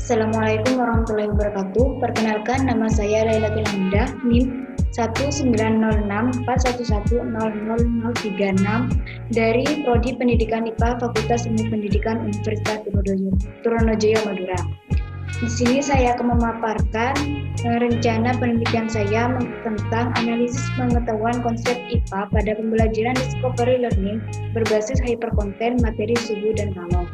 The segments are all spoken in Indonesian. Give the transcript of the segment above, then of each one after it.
Assalamualaikum warahmatullahi wabarakatuh. Perkenalkan, nama saya Lailatul Hamdah, NIM 19064110036 dari Prodi Pendidikan IPA Fakultas Ilmu Pendidikan Universitas Trunojoyo Madura. Di sini saya akan memaparkan rencana penelitian saya tentang analisis pengetahuan konsep IPA pada pembelajaran discovery learning berbasis hypercontent, materi, suhu, dan kalor.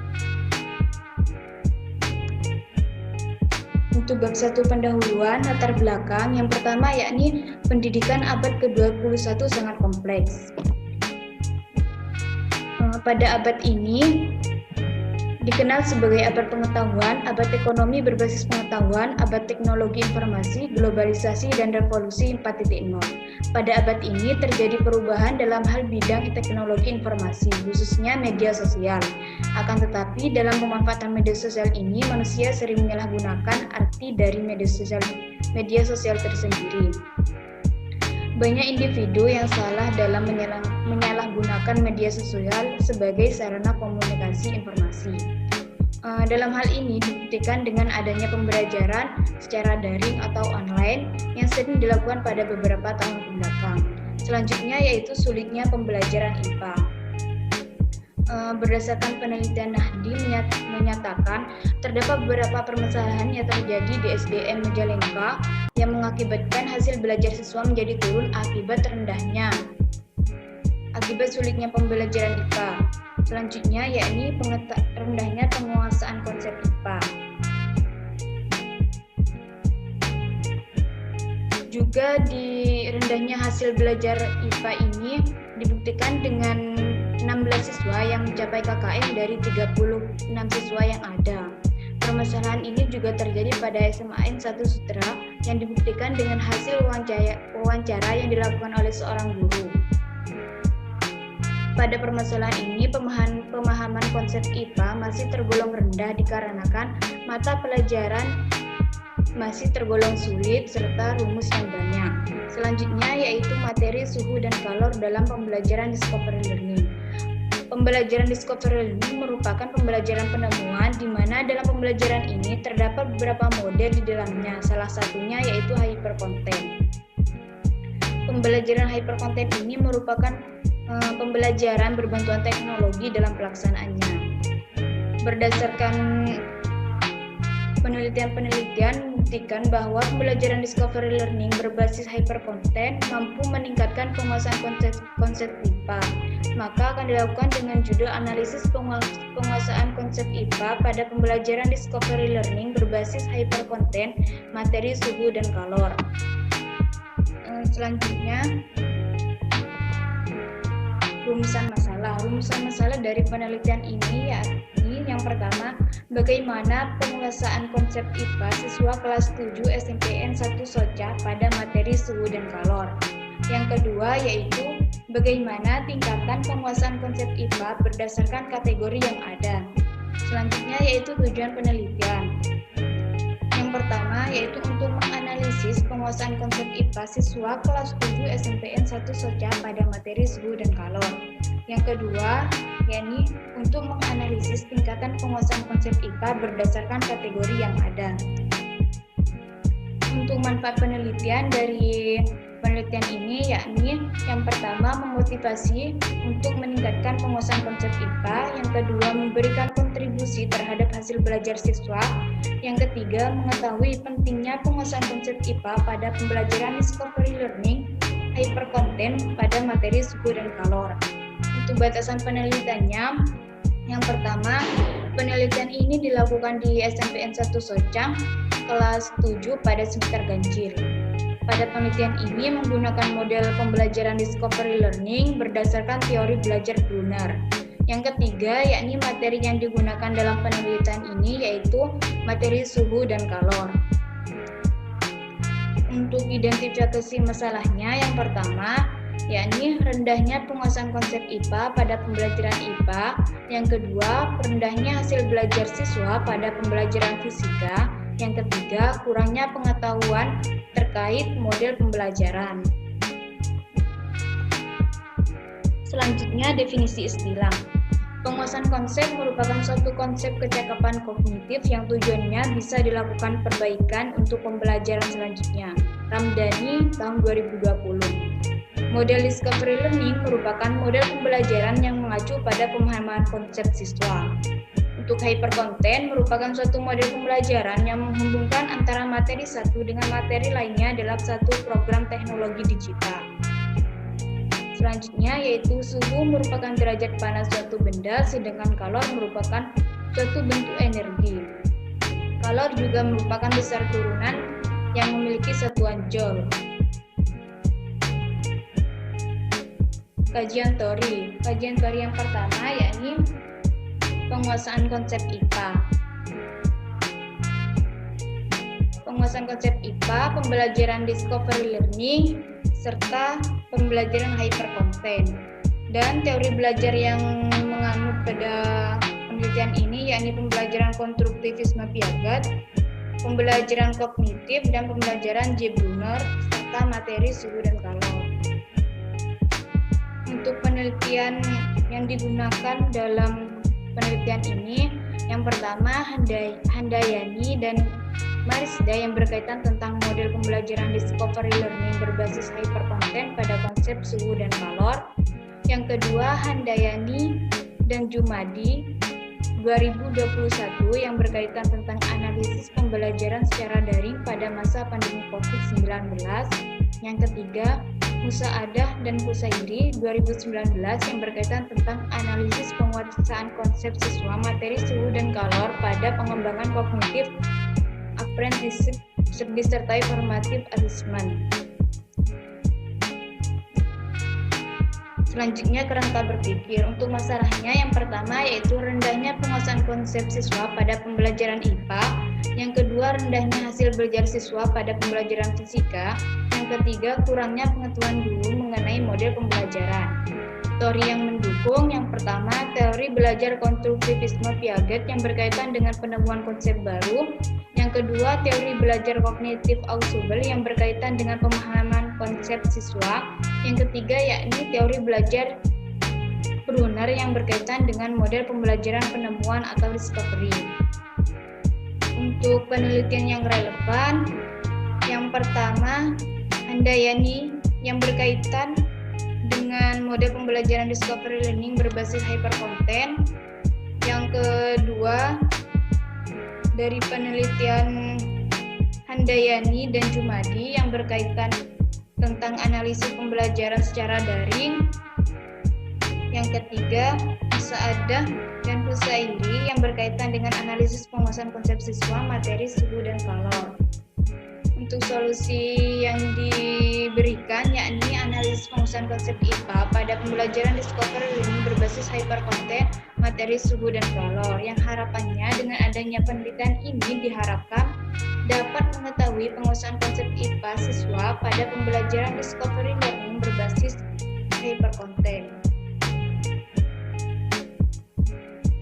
Untuk bab 1 pendahuluan latar belakang, yang pertama yakni pendidikan abad ke-21 sangat kompleks. Pada abad ini dikenal sebagai abad pengetahuan, abad ekonomi berbasis pengetahuan, abad teknologi informasi, globalisasi, dan revolusi 4.0. Pada abad ini terjadi perubahan dalam hal bidang teknologi informasi, khususnya media sosial. Akan tetapi dalam pemanfaatan media sosial ini, manusia sering menyalahgunakan arti dari media sosial tersendiri. Banyak individu yang salah dalam menyalahgunakan media sosial sebagai sarana komunikasi informasi. Dalam hal ini dibuktikan dengan adanya pembelajaran secara daring atau online yang sering dilakukan pada beberapa tahun kebelakang. Selanjutnya yaitu sulitnya pembelajaran IPA. Berdasarkan penelitian Nahdi menyatakan terdapat beberapa permasalahan yang terjadi di SDN Majalengka yang mengakibatkan hasil belajar siswa menjadi turun akibat sulitnya pembelajaran IPA. Selanjutnya yakni rendahnya penguasaan konsep IPA. Juga di rendahnya hasil belajar IPA ini dibuktikan dengan 16 siswa yang mencapai KKM dari 36 siswa yang ada. Permasalahan ini juga terjadi pada SMAN 1 Sutra yang dibuktikan dengan hasil wawancara yang dilakukan oleh seorang guru. Pada permasalahan ini, pemahaman konsep IPA masih tergolong rendah dikarenakan mata pelajaran masih tergolong sulit serta rumus yang banyak. Selanjutnya yaitu materi, suhu, dan kalor dalam pembelajaran discovery learning. Pembelajaran discovery learning merupakan pembelajaran penemuan di mana dalam pembelajaran ini terdapat beberapa model di dalamnya. Salah satunya yaitu hypercontent. Pembelajaran hypercontent ini merupakan pembelajaran berbantuan teknologi dalam pelaksanaannya. Berdasarkan penelitian membuktikan bahwa pembelajaran discovery learning berbasis hypercontent mampu meningkatkan penguasaan konsep IPA. Maka akan dilakukan dengan judul analisis penguasaan konsep IPA pada pembelajaran discovery learning berbasis hypercontent, materi, suhu, dan kalor. Selanjutnya rumusan masalah dari penelitian ini yakni yang pertama, bagaimana penguasaan konsep IPA siswa kelas 7 SMPN 1 Soca pada materi suhu dan kalor. Yang kedua yaitu bagaimana tingkatan penguasaan konsep IPA berdasarkan kategori yang ada. Selanjutnya yaitu tujuan penelitian. Yang pertama yaitu untuk menganalisis penguasaan konsep IPA siswa kelas 7 SMPN 1 Soca pada materi suhu dan kalor. Yang kedua yakni untuk menganalisis tingkatan penguasaan konsep IPA berdasarkan kategori yang ada. Untuk manfaat penelitian dari penelitian ini yakni yang pertama memotivasi untuk meningkatkan penguasaan konsep IPA, yang kedua memberikan kontribusi terhadap hasil belajar siswa, yang ketiga mengetahui pentingnya penguasaan konsep IPA pada pembelajaran discovery learning hypercontent pada materi suhu dan kalor. Untuk batasan penelitiannya, yang pertama penelitian ini dilakukan di SMPN 1 Soca kelas 7 pada semester ganjil. Pada penelitian ini menggunakan model pembelajaran discovery learning berdasarkan teori belajar Brunner. Yang ketiga yakni materi yang digunakan dalam penelitian ini yaitu materi suhu dan kalor. Untuk identifikasi masalahnya, yang pertama yakni rendahnya penguasaan konsep IPA pada pembelajaran IPA, yang kedua rendahnya hasil belajar siswa pada pembelajaran fisika, yang ketiga kurangnya pengetahuan terkait model pembelajaran. Selanjutnya definisi istilah. Penguasaan konsep merupakan suatu konsep kecakapan kognitif yang tujuannya bisa dilakukan perbaikan untuk pembelajaran selanjutnya. Ramdhani, tahun 2020. Model discovery learning merupakan model pembelajaran yang mengacu pada pemahaman konsep siswa. Untuk hypercontent merupakan suatu model pembelajaran yang menghubungkan antara materi satu dengan materi lainnya dalam satu program teknologi digital. Selanjutnya yaitu suhu merupakan derajat panas suatu benda, sedangkan kalor merupakan suatu bentuk energi. Kalor juga merupakan besar turunan yang memiliki satuan joule. Kajian teori yang pertama yakni penguasaan konsep IPA. Penguasaan konsep IPA, pembelajaran discovery learning, serta pembelajaran hypercontent. Dan teori belajar yang menganut pada penelitian ini yakni pembelajaran konstruktivisme Piaget, pembelajaran kognitif, dan pembelajaran J. Brunner, serta materi suhu dan kalor. Untuk penelitian yang digunakan dalam penelitian ini, yang pertama Handayani dan Marisda yang berkaitan tentang model pembelajaran discovery learning berbasis hypercontent pada konsep suhu dan kalor. Yang kedua Handayani dan Jumadi 2021 yang berkaitan tentang analisis pembelajaran secara daring pada masa pandemi COVID-19. Yang ketiga Musaadah dan Kusairi 2019 yang berkaitan tentang analisis penguasaan konsep siswa materi suhu dan kalor pada pengembangan kognitif apprenticeship disertai formative assessment. Selanjutnya kerangka berpikir. Untuk masalahnya yang pertama yaitu rendahnya penguasaan konsep siswa pada pembelajaran IPA. Yang kedua rendahnya hasil belajar siswa pada pembelajaran fisika. Yang ketiga kurangnya pengetahuan guru mengenai model pembelajaran. Teori yang mendukung, yang pertama teori belajar konstruktivisme Piaget yang berkaitan dengan penemuan konsep baru. Yang kedua teori belajar kognitif Ausubel yang berkaitan dengan pemahaman konsep siswa. Yang ketiga yakni teori belajar Brunner yang berkaitan dengan model pembelajaran penemuan atau discovery. Untuk penelitian yang relevan, yang pertama Handayani yang berkaitan dengan model pembelajaran discovery learning berbasis hypercontent. Yang kedua dari penelitian Handayani dan Jumadi yang berkaitan tentang analisis pembelajaran secara daring. Yang ketiga Musaadah dan Kusairi yang berkaitan dengan analisis penguasaan konsep siswa materi suhu dan kalor. Untuk solusi yang diberikan yakni analisis penguasaan konsep IPA pada pembelajaran discovery learning berbasis hypercontent materi suhu dan kalor, yang harapannya dengan adanya penelitian ini diharapkan dapat mengetahui penguasaan konsep IPA siswa pada pembelajaran discovery learning berbasis hypercontent.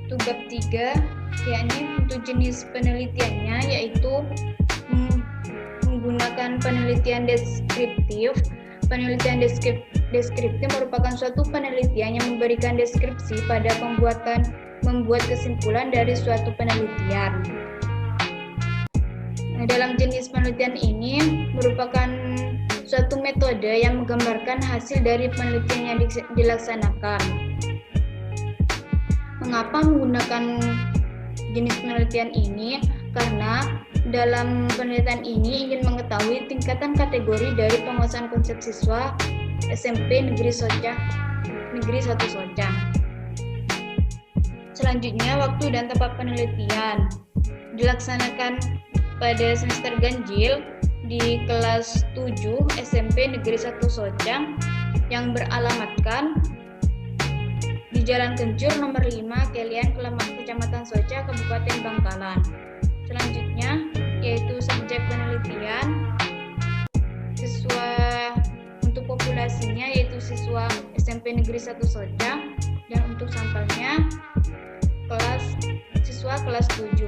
Untuk bab 3 yakni untuk jenis penelitiannya yaitu menggunakan penelitian deskriptif. Penelitian deskriptif merupakan suatu penelitian yang memberikan deskripsi pada membuat kesimpulan dari suatu penelitian. Dalam jenis penelitian ini merupakan suatu metode yang menggambarkan hasil dari penelitian yang dilaksanakan. Mengapa menggunakan jenis penelitian ini? Karena dalam penelitian ini ingin mengetahui tingkatan kategori dari penguasaan konsep siswa SMP Negeri 1 Socang. Selanjutnya, waktu dan tempat penelitian dilaksanakan pada semester ganjil di kelas 7 SMP Negeri 1 Socang yang beralamatkan di Jalan Kencur nomor 5 Kelian, Kecamatan Soca, Kabupaten Bangkalan. Selanjutnya yaitu subjek penelitian siswa untuk populasinya yaitu siswa SMP Negeri 1 Socang, dan untuk sampelnya siswa kelas 7.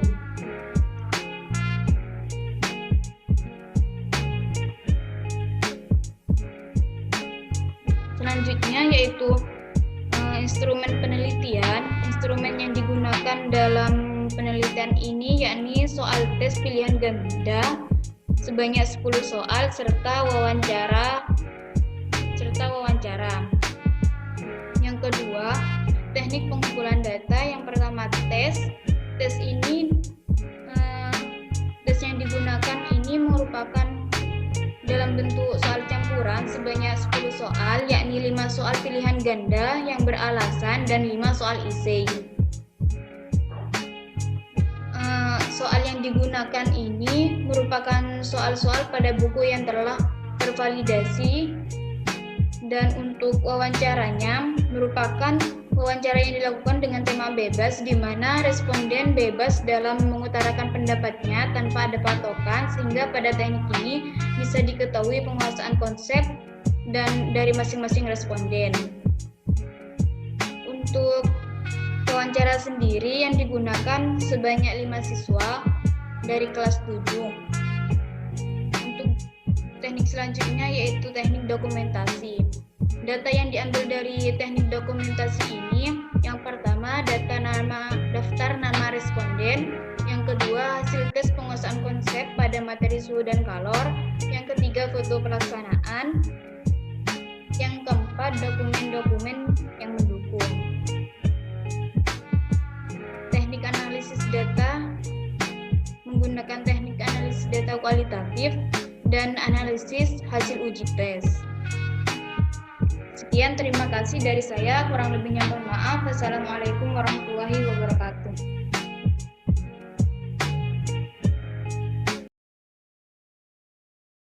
Selanjutnya yaitu instrumen digunakan dalam penelitian ini yakni soal tes pilihan ganda sebanyak 10 soal serta wawancara. Yang kedua, teknik pengumpulan data. Yang pertama, tes ini tes yang digunakan ini merupakan dalam bentuk soal campuran sebanyak 10 soal, yakni 5 soal pilihan ganda yang beralasan dan 5 soal esai. Soal yang digunakan ini merupakan soal-soal pada buku yang telah tervalidasi, dan untuk wawancaranya merupakan wawancara yang dilakukan dengan tema bebas, di mana responden bebas dalam mengutarakan pendapatnya tanpa ada patokan, sehingga pada teknik ini bisa diketahui penguasaan konsep dan dari masing-masing responden. Untuk wawancara sendiri yang digunakan sebanyak 5 siswa dari kelas 7. Untuk teknik selanjutnya yaitu teknik dokumentasi. Data yang diambil dari teknik dokumentasi ini, yang pertama daftar nama responden, yang kedua hasil tes penguasaan konsep pada materi suhu dan kalor, yang ketiga foto pelaksanaan, yang keempat dokumen-dokumen yang mendukung. Teknik analisis data menggunakan teknik analisis data kualitatif dan analisis hasil uji tes. Sekian, terima kasih dari saya. Kurang lebihnya mohon maaf. Wassalamualaikum warahmatullahi wabarakatuh.